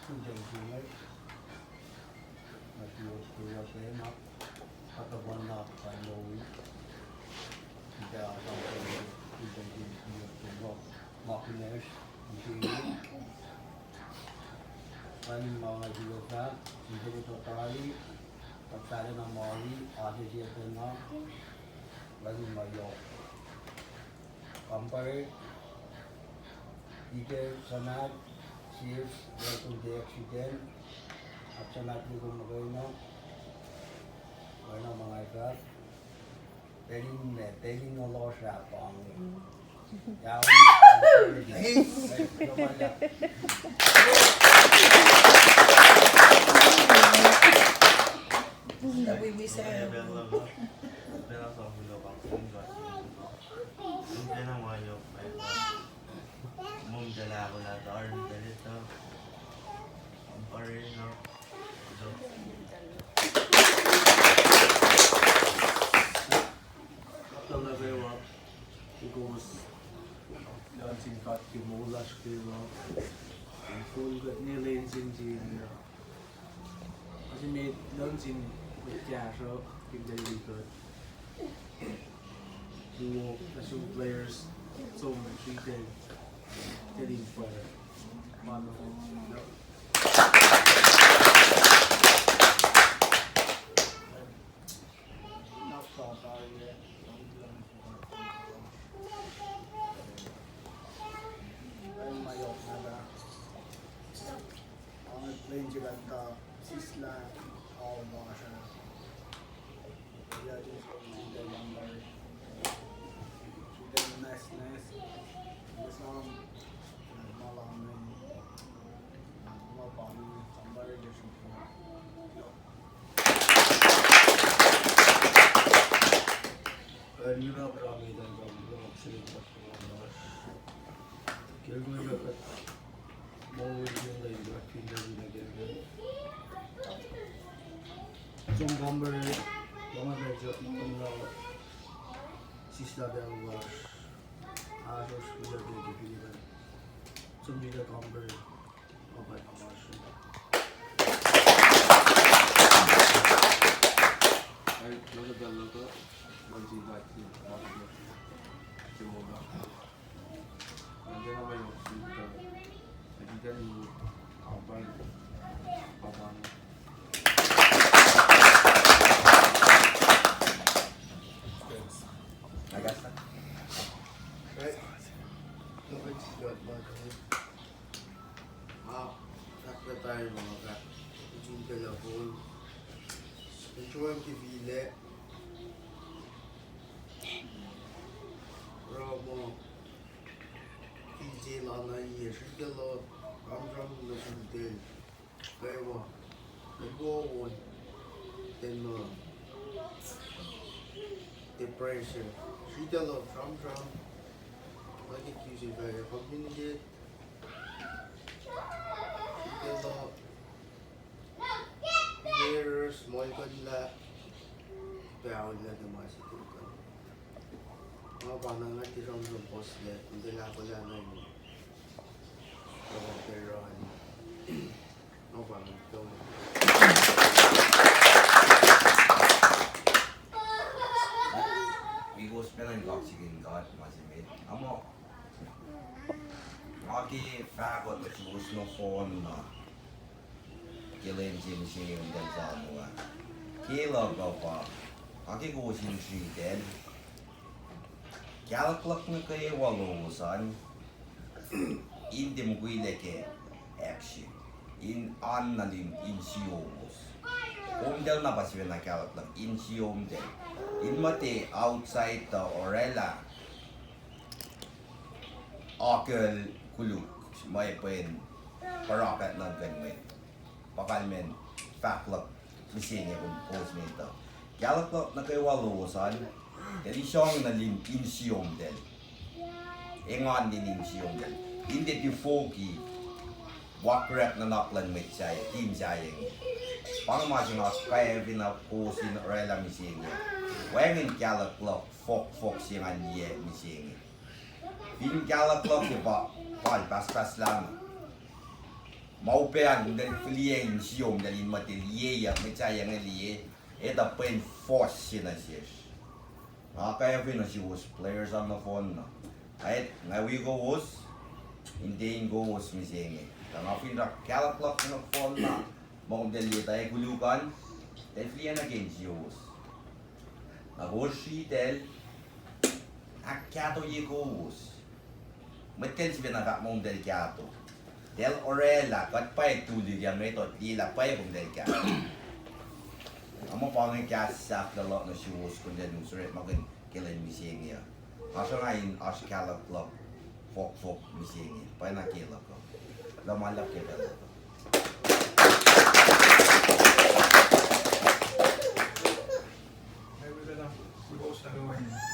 Kudensinger, naturkuratema, katavanna painoi, mitä on kuitenkin tuolla makineus, niin painin mga juoka, hindi totally, pagkali ng mali, ate siya na, painin mayo, compare, dito sanat, cheers, welcome to the accident, at sanat ni kung magayno, mga ikat, telling no loss siya pang, yawi, dancing kat ke moul lasr full kat ni lancing ji kasi may dancing with so hindi good duo national players so treated telling for man Benjamin Sisla all Basha. Yeah, just the number. She did nice. This one, Malaman, Mapani, somebody different. You know, probably then go absolutely. moul Some bomber, sisla belwa, asos bisa dipilih. Some juga bomber, obat awas. ay logo bello ko manji bati cuma nanti nama yang sudah jadi kan apa papan I got that. Right. Nobody's got much. Après tayo mga ka. Yung telefon. Ito ang kivile. Romo. PJ lana ye. Shigalo. Amram na shudel. Kaya mo. Nag-go-on. Then depression. Shigalo. Amram. Nag-accuse kaya. Pag binigit. Shigalo. Mirrors, small kanila. Pahawal na dumasitin ka. Mga panang nga tirang ng boss net. Hindi na ako lang na yun. Pero mga panang ito. 이거 스페인 각식인가 마지막에 아마 아기 파고 또 무슨 폰 Killing Jim Sheen dan Samoa. Kilo Gopa. Aki Goshin Sheen. Kalaklak na kayo walusan. Hindi mo kuileke action. In annalim in siomos. Umdel na paswin na kalaklak in siomdel. In mati outside the orella. Akel kuluk. May pen parakat ng ganwin. Pakalmen faklak misinnya pun posmenta. Kalaklak na kayo walusan. Jadi siyang nalim insiom del. Engan din insiom del. Hindi di foki. Wakrep na naklan mit saya, team saya. Pang masing kaya pinaposin rela misinnya. Wengin kalaklak fok siyangan niya misinnya. Pin kalaklak di pa pas lang. mau pean dan flieng siom dan in materie ya mecha yang elie eta pen force na sies kaya fina si was players on the phone na ay ngawi go was hindi go was misenge tanga fina kala clock na phone na mau delie tay kulukan dan flieng again si was nagoshi del akyato ye go was metel si binaga mau del kyato del orela kat pai tu di yang mai tot di la pai bung dai ka amo pa ngai ka sa ka lo no shoes kun den usre magen kelen mi singia aso ngai as kala club fok mi singia pai na kela ko la malak ke da Ay, wala lang. Siguro sa gawain.